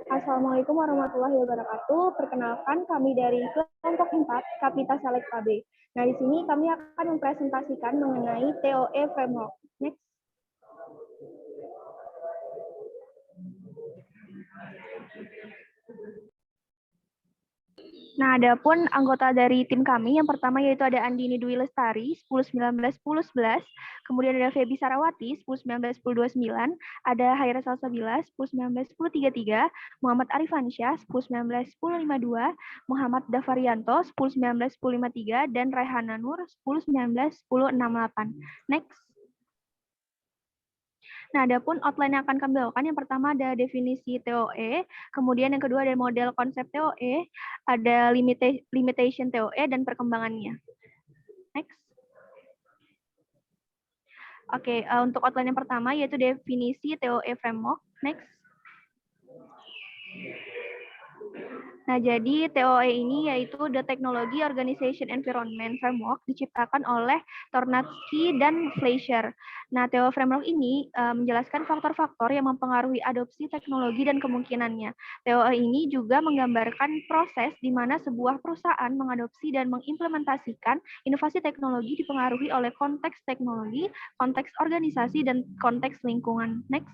Assalamualaikum warahmatullahi wabarakatuh. Perkenalkan kami dari kelompok 4 Kapita Select KB. Nah, di sini kami akan mempresentasikan mengenai TOE Framework. Next. Nah, adapun anggota dari tim kami, yang pertama yaitu ada Andini Dwi Lestari, 10-19-10-11, kemudian ada Febi Sarawati, 10-19-10-29, ada Haira Salsabila, 10-19-10-33, Muhammad Arifansyah, 10-19-10-52, Muhammad Davarianto, 10-19-10-53, dan Raihana Nur, 10-19-10-68. Next. Nah, adapun outline yang akan kami bawakan, yang pertama ada definisi TOE, kemudian yang kedua ada model konsep TOE, ada limitation TOE, dan perkembangannya. Next. Oke, untuk outline yang pertama yaitu definisi TOE framework. Next. Nah, jadi TOE ini yaitu The Technology Organization Environment Framework diciptakan oleh Tornatsky dan Fleischer. Nah, TOE Framework ini menjelaskan faktor-faktor yang mempengaruhi adopsi teknologi dan kemungkinannya. TOE ini juga menggambarkan proses di mana sebuah perusahaan mengadopsi dan mengimplementasikan inovasi teknologi dipengaruhi oleh konteks teknologi, konteks organisasi, dan konteks lingkungan. Next.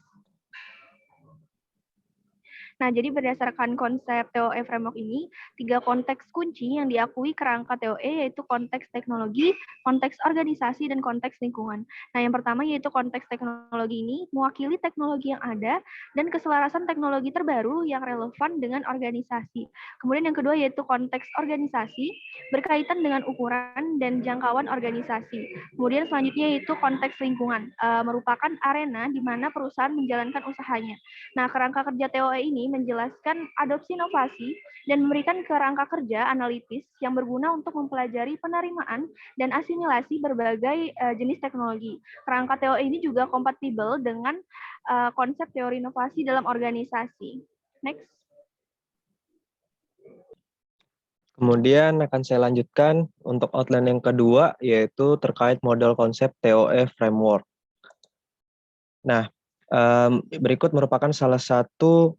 Nah, jadi berdasarkan konsep TOE framework ini, 3 konteks kunci yang diakui kerangka TOE yaitu konteks teknologi, konteks organisasi, dan konteks lingkungan. Nah, yang pertama yaitu konteks teknologi ini mewakili teknologi yang ada dan keselarasan teknologi terbaru yang relevan dengan organisasi. Kemudian yang kedua yaitu konteks organisasi, berkaitan dengan ukuran dan jangkauan organisasi. Kemudian selanjutnya yaitu konteks lingkungan, merupakan arena di mana perusahaan menjalankan usahanya. Nah, kerangka kerja TOE ini menjelaskan adopsi inovasi dan memberikan kerangka kerja analitis yang berguna untuk mempelajari penerimaan dan asimilasi berbagai jenis teknologi. Kerangka TOE ini juga kompatibel dengan konsep teori inovasi dalam organisasi. Next. Kemudian akan saya lanjutkan untuk outline yang kedua, yaitu terkait model konsep TOE Framework. Nah, berikut merupakan salah satu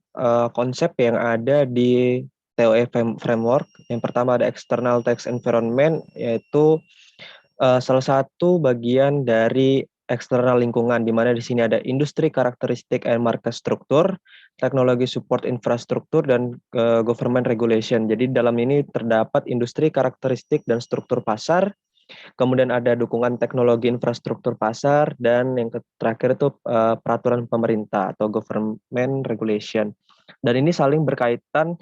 konsep yang ada di TOE Framework. Yang pertama ada External Text Environment, yaitu salah satu bagian dari eksternal lingkungan, di mana di sini ada industri karakteristik and market struktur, teknologi support infrastruktur, dan government regulation. Jadi dalam ini terdapat industri karakteristik dan struktur pasar, kemudian ada dukungan teknologi infrastruktur pasar, dan yang terakhir itu peraturan pemerintah atau government regulation. Dan ini saling berkaitan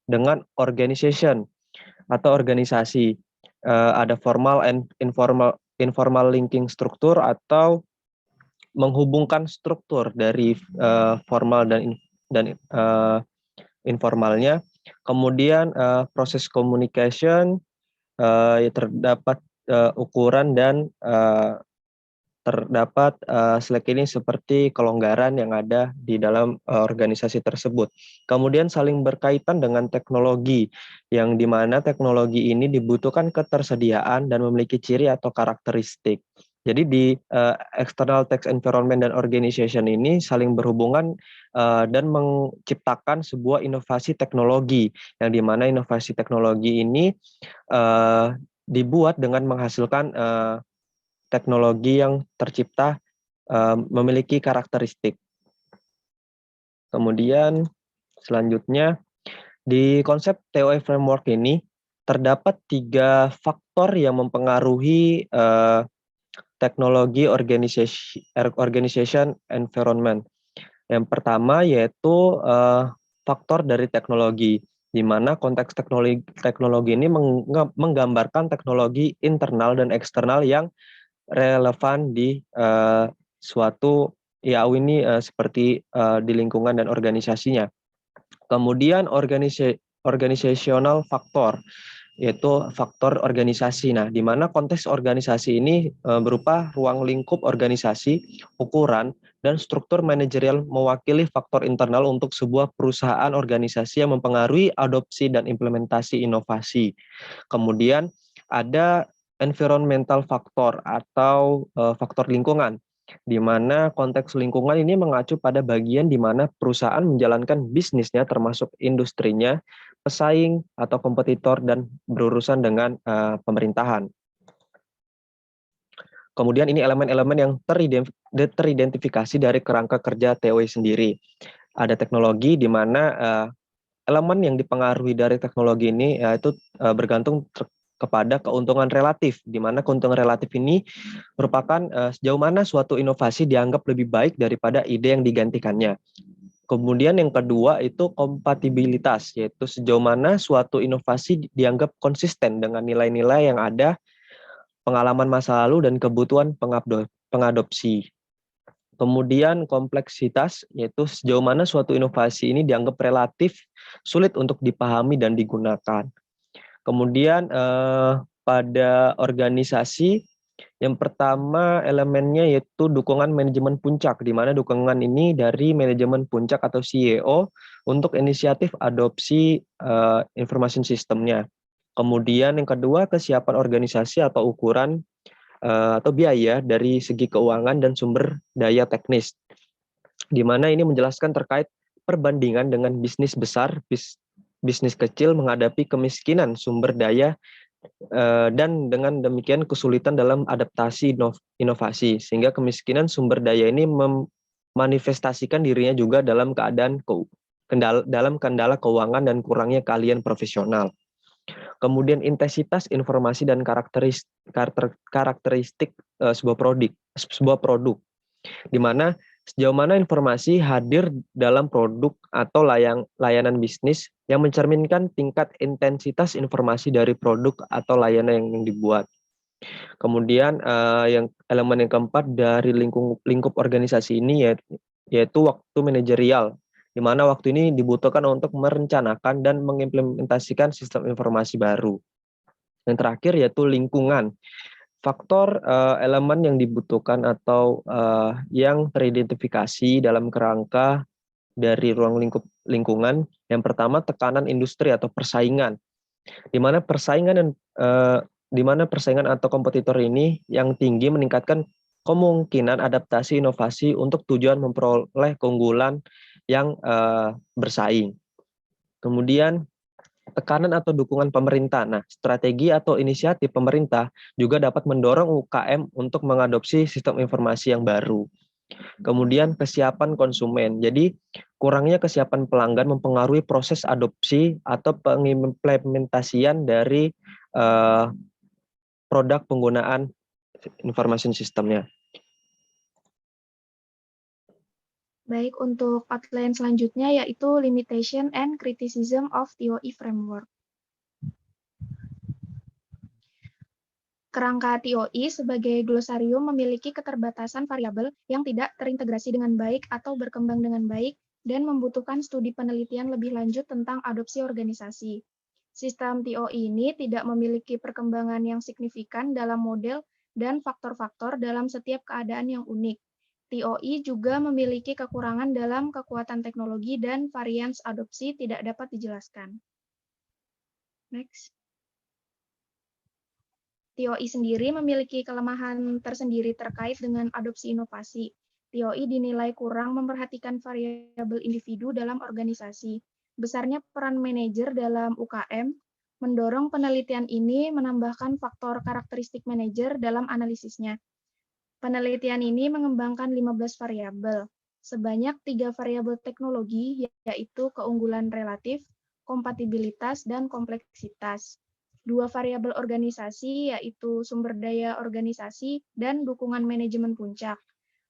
dengan organization atau organisasi. Ada formal and informal linking struktur atau menghubungkan struktur dari formal dan informalnya. Kemudian proses communication, terdapat ukuran dan terdapat Slack ini seperti kelonggaran yang ada di dalam organisasi tersebut. Kemudian saling berkaitan dengan teknologi, yang dimana teknologi ini dibutuhkan ketersediaan dan memiliki ciri atau karakteristik. Jadi di external text environment dan organization ini saling berhubungan dan menciptakan sebuah inovasi teknologi, yang dimana inovasi teknologi ini dibuat dengan menghasilkan teknologi yang tercipta memiliki karakteristik. Kemudian selanjutnya di konsep TOE framework ini terdapat 3 faktor yang mempengaruhi teknologi organization environment. Yang pertama yaitu faktor dari teknologi, di mana konteks teknologi ini menggambarkan teknologi internal dan eksternal yang relevan di suatu IAU ini seperti di lingkungan dan organisasinya. Kemudian organizational faktor, yaitu faktor organisasi. Nah, di mana konteks organisasi ini berupa ruang lingkup organisasi, ukuran, dan struktur manajerial mewakili faktor internal untuk sebuah perusahaan organisasi yang mempengaruhi adopsi dan implementasi inovasi. Kemudian ada environmental factor atau faktor lingkungan, di mana konteks lingkungan ini mengacu pada bagian di mana perusahaan menjalankan bisnisnya termasuk industrinya, pesaing atau kompetitor dan berurusan dengan pemerintahan. Kemudian ini elemen-elemen yang teridentifikasi dari kerangka kerja TOE sendiri. Ada teknologi di mana elemen yang dipengaruhi dari teknologi ini yaitu bergantung kepada keuntungan relatif, di mana keuntungan relatif ini merupakan sejauh mana suatu inovasi dianggap lebih baik daripada ide yang digantikannya. Kemudian yang kedua itu kompatibilitas, yaitu sejauh mana suatu inovasi dianggap konsisten dengan nilai-nilai yang ada, pengalaman masa lalu, dan kebutuhan pengadopsi. Kemudian kompleksitas, yaitu sejauh mana suatu inovasi ini dianggap relatif sulit untuk dipahami dan digunakan. Kemudian pada organisasi, yang pertama elemennya yaitu dukungan manajemen puncak, di mana dukungan ini dari manajemen puncak atau CEO untuk inisiatif adopsi information systemnya. Kemudian yang kedua, kesiapan organisasi atau ukuran atau biaya dari segi keuangan dan sumber daya teknis, di mana ini menjelaskan terkait perbandingan dengan bisnis besar, bisnis kecil menghadapi kemiskinan sumber daya, dan dengan demikian kesulitan dalam adaptasi inovasi, sehingga kemiskinan sumber daya ini memanifestasikan dirinya juga dalam dalam kendala keuangan dan kurangnya keahlian profesional. Kemudian intensitas informasi dan karakteristik sebuah produk, di mana sejauh mana informasi hadir dalam produk atau layanan bisnis yang mencerminkan tingkat intensitas informasi dari produk atau layanan yang dibuat. Kemudian yang elemen yang keempat dari lingkup organisasi ini yaitu waktu manajerial, di mana waktu ini dibutuhkan untuk merencanakan dan mengimplementasikan sistem informasi baru. Yang terakhir yaitu lingkungan. Faktor elemen yang dibutuhkan atau yang teridentifikasi dalam kerangka dari ruang lingkungan. Yang pertama, tekanan industri atau persaingan, di mana persaingan atau kompetitor ini yang tinggi meningkatkan kemungkinan adaptasi inovasi untuk tujuan memperoleh keunggulan yang bersaing. Kemudian tekanan atau dukungan pemerintah. Nah, strategi atau inisiatif pemerintah juga dapat mendorong UKM untuk mengadopsi sistem informasi yang baru. Kemudian kesiapan konsumen. Jadi, kurangnya kesiapan pelanggan mempengaruhi proses adopsi atau pengimplementasian dari produk penggunaan information systemnya. Baik, untuk outline selanjutnya yaitu Limitation and Criticism of TOE Framework. Kerangka TOE sebagai glosarium memiliki keterbatasan variabel yang tidak terintegrasi dengan baik atau berkembang dengan baik dan membutuhkan studi penelitian lebih lanjut tentang adopsi organisasi. Sistem TOE ini tidak memiliki perkembangan yang signifikan dalam model dan faktor-faktor dalam setiap keadaan yang unik. TOE juga memiliki kekurangan dalam kekuatan teknologi dan varians adopsi tidak dapat dijelaskan. Next. TOE sendiri memiliki kelemahan tersendiri terkait dengan adopsi inovasi. TOE dinilai kurang memperhatikan variabel individu dalam organisasi. Besarnya peran manajer dalam UKM mendorong penelitian ini menambahkan faktor karakteristik manajer dalam analisisnya. Penelitian ini mengembangkan 15 variabel. Sebanyak 3 variabel teknologi, yaitu keunggulan relatif, kompatibilitas, dan kompleksitas. 2 variabel organisasi, yaitu sumber daya organisasi dan dukungan manajemen puncak.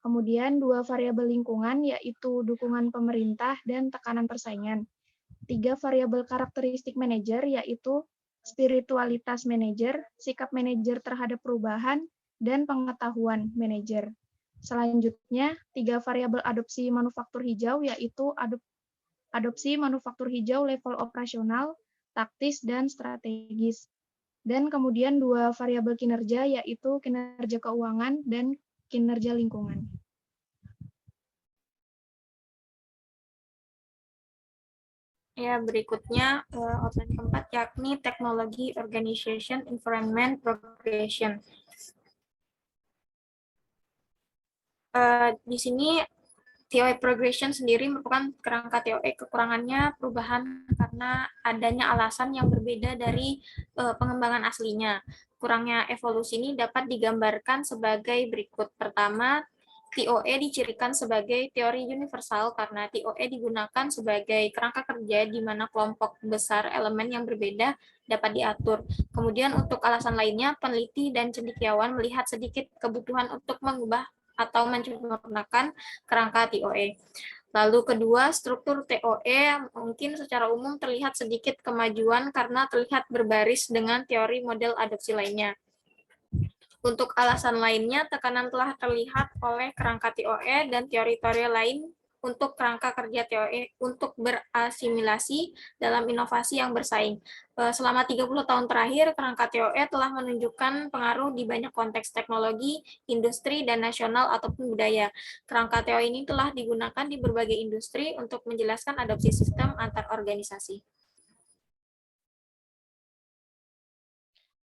Kemudian 2 variabel lingkungan, yaitu dukungan pemerintah dan tekanan persaingan. 3 variabel karakteristik manajer, yaitu spiritualitas manajer, sikap manajer terhadap perubahan, dan pengetahuan manajer. Selanjutnya, 3 variabel adopsi manufaktur hijau, yaitu adopsi manufaktur hijau level operasional, taktis, dan strategis. Dan kemudian 2 variabel kinerja, yaitu kinerja keuangan dan kinerja lingkungan. Ya, berikutnya outline keempat, yakni teknologi, organization, environment, progression. Di sini TOE progression sendiri merupakan kerangka TOE. Kekurangannya perubahan karena adanya alasan yang berbeda dari pengembangan aslinya. Kurangnya evolusi ini dapat digambarkan sebagai berikut. Pertama, TOE dicirikan sebagai teori universal karena TOE digunakan sebagai kerangka kerja di mana kelompok besar elemen yang berbeda dapat diatur. Kemudian untuk alasan lainnya, peneliti dan cendekiawan melihat sedikit kebutuhan untuk mengubah atau menyempurnakan kerangka TOE. Lalu kedua, struktur TOE mungkin secara umum terlihat sedikit kemajuan karena terlihat berbaris dengan teori model adopsi lainnya. Untuk alasan lainnya, tekanan telah terlihat oleh kerangka TOE dan teori-teori lain untuk kerangka kerja TOE untuk berasimilasi dalam inovasi yang bersaing. Selama 30 tahun terakhir, kerangka TOE telah menunjukkan pengaruh di banyak konteks teknologi, industri, dan nasional ataupun budaya. Kerangka TOE ini telah digunakan di berbagai industri untuk menjelaskan adopsi sistem antar organisasi.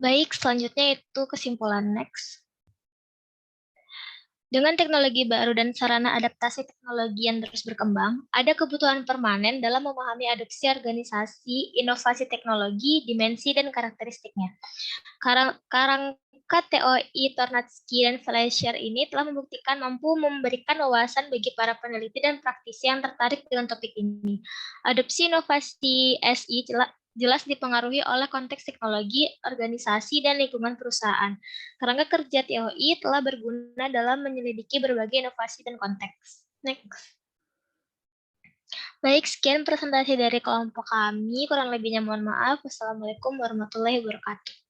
Baik, selanjutnya itu kesimpulan next. Dengan teknologi baru dan sarana adaptasi teknologi yang terus berkembang, ada kebutuhan permanen dalam memahami adopsi organisasi, inovasi teknologi, dimensi, dan karakteristiknya. Kerangka TOE Tornatsky dan Fleischer ini telah membuktikan mampu memberikan wawasan bagi para peneliti dan praktisi yang tertarik dengan topik ini. Adopsi inovasi SI jelas dipengaruhi oleh konteks teknologi, organisasi, dan lingkungan perusahaan. Kerangka kerja TOI telah berguna dalam menyelidiki berbagai inovasi dan konteks. Next. Baik, sekian presentasi dari kelompok kami. Kurang lebihnya mohon maaf. Wassalamualaikum warahmatullahi wabarakatuh.